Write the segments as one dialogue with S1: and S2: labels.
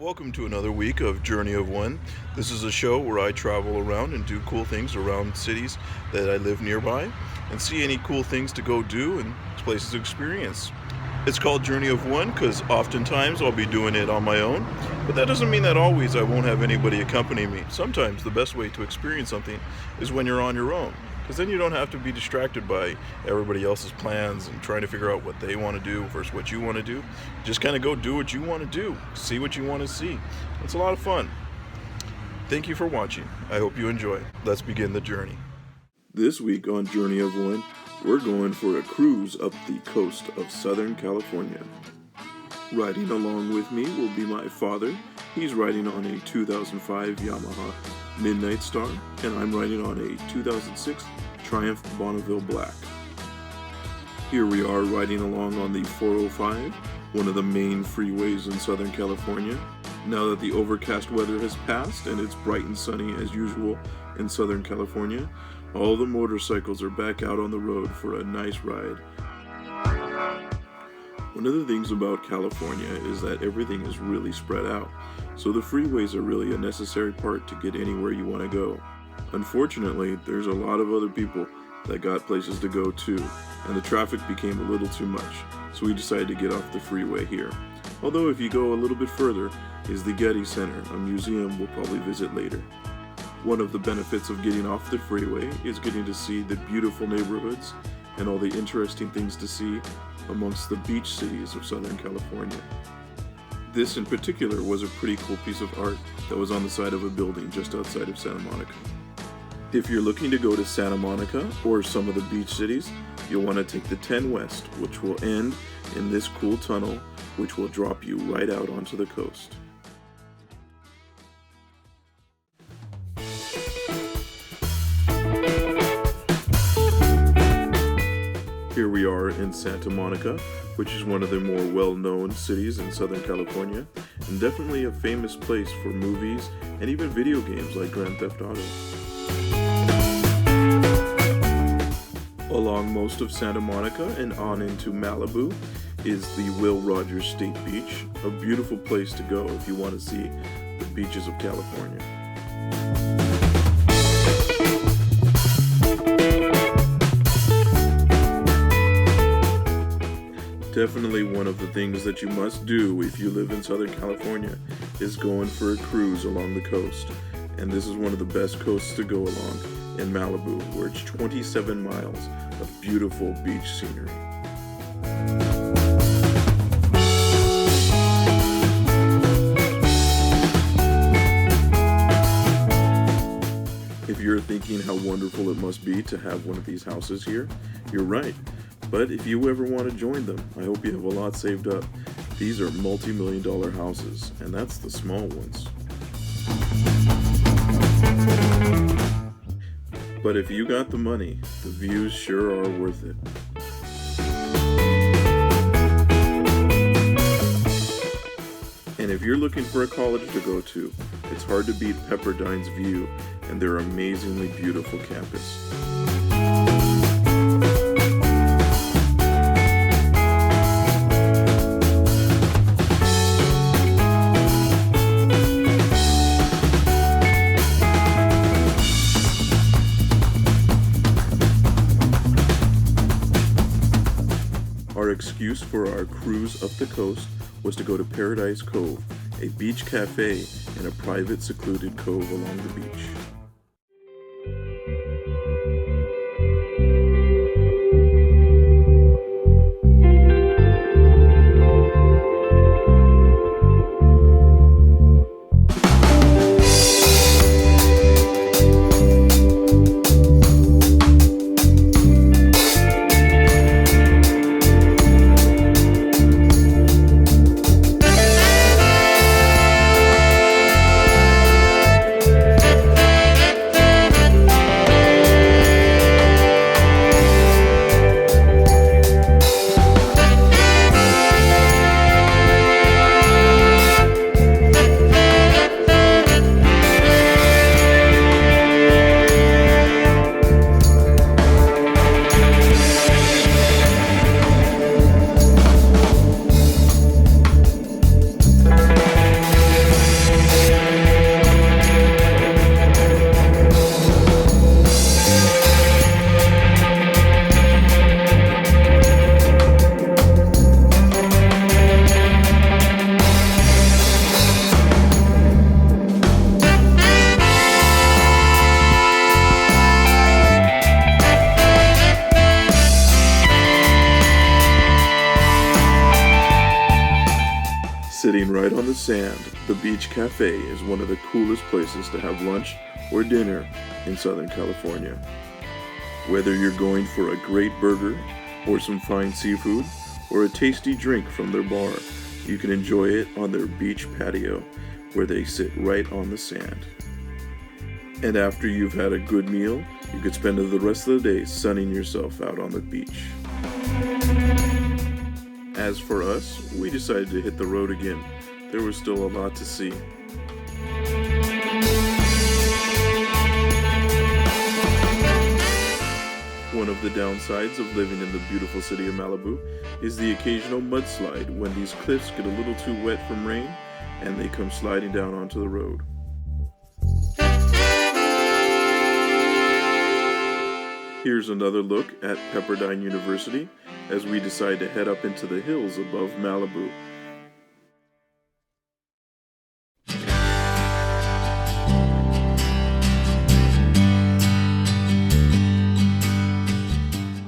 S1: Welcome to another week of Journey of One. This is a show where I travel around and do cool things around cities that I live nearby and see any cool things to go do and places to experience. It's called Journey of One because oftentimes I'll be doing it on my own, but that doesn't mean that always I won't have anybody accompany me. Sometimes the best way to experience something is when you're on your own, because then you don't have to be distracted by everybody else's plans and trying to figure out what they want to do versus what you want to do. Just kind of go do what you want to do, see what you want to see. It's a lot of fun. Thank you for watching. I hope you enjoy. Let's begin the journey. This week on Journey of One, we're going for a cruise up the coast of Southern California. Riding along with me will be my father. He's riding on a 2005 Yamaha Midnight Star, and I'm riding on a 2006 Triumph Bonneville Black. Here we are riding along on the 405, one of the main freeways in Southern California. Now that the overcast weather has passed and it's bright and sunny as usual in Southern California, all the motorcycles are back out on the road for a nice ride. One of the things about California is that everything is really spread out, so the freeways are really a necessary part to get anywhere you want to go. Unfortunately, there's a lot of other people that got places to go too, and the traffic became a little too much, so we decided to get off the freeway here. Although if you go a little bit further is the Getty Center, a museum we'll probably visit later. One of the benefits of getting off the freeway is getting to see the beautiful neighborhoods and all the interesting things to see amongst the beach cities of Southern California. This in particular was a pretty cool piece of art that was on the side of a building just outside of Santa Monica. If you're looking to go to Santa Monica or some of the beach cities, you'll want to take the 10 West, which will end in this cool tunnel, which will drop you right out onto the coast. Here we are in Santa Monica, which is one of the more well-known cities in Southern California, and definitely a famous place for movies and even video games like Grand Theft Auto. Along most of Santa Monica and on into Malibu is the Will Rogers State Beach, a beautiful place to go if you want to see the beaches of California. Definitely one of the things that you must do if you live in Southern California is going for a cruise along the coast. And this is one of the best coasts to go along in Malibu, where it's 27 miles of beautiful beach scenery. If you're thinking how wonderful it must be to have one of these houses here, you're right. But if you ever want to join them, I hope you have a lot saved up. These are multi-million-dollar houses, and that's the small ones. But if you got the money, the views sure are worth it. And if you're looking for a college to go to, it's hard to beat Pepperdine's view and their amazingly beautiful campus. Our excuse for our cruise up the coast was to go to Paradise Cove, a beach cafe in a private secluded cove along the beach. right on the sand, the Beach Cafe is one of the coolest places to have lunch or dinner in Southern California. Whether you're going for a great burger or some fine seafood or a tasty drink from their bar, you can enjoy it on their beach patio where they sit right on the sand. And after you've had a good meal, you could spend the rest of the day sunning yourself out on the beach. As for us, we decided to hit the road again. There was still a lot to see. One of the downsides of living in the beautiful city of Malibu is the occasional mudslide when these cliffs get a little too wet from rain and they come sliding down onto the road. Here's another look at Pepperdine University as we decide to head up into the hills above Malibu.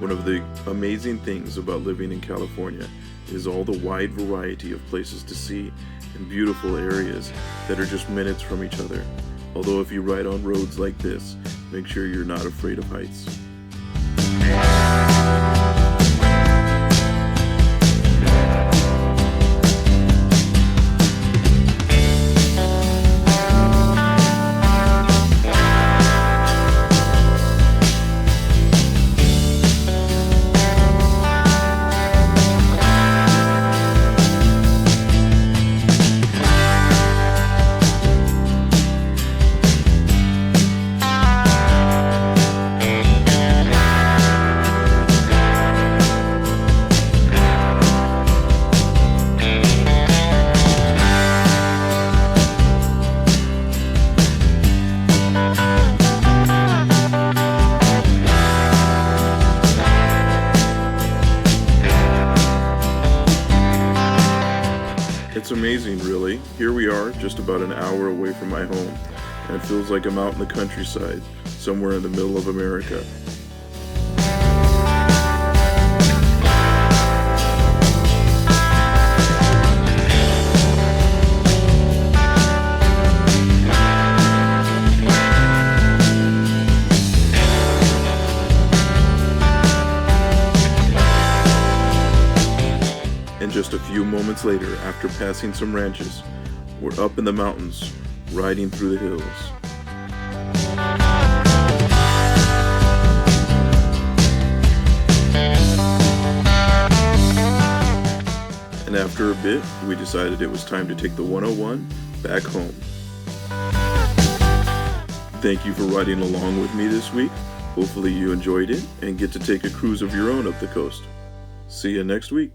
S1: One of the amazing things about living in California is all the wide variety of places to see and beautiful areas that are just minutes from each other. Although if you ride on roads like this, make sure you're not afraid of heights. It's amazing, really. Here we are, just about an hour away from my home, and it feels like I'm out in the countryside, somewhere in the middle of America. And just a few moments later, after passing some ranches, we're up in the mountains, riding through the hills. And after a bit, we decided it was time to take the 101 back home. Thank you for riding along with me this week. Hopefully you enjoyed it and get to take a cruise of your own up the coast. See you next week.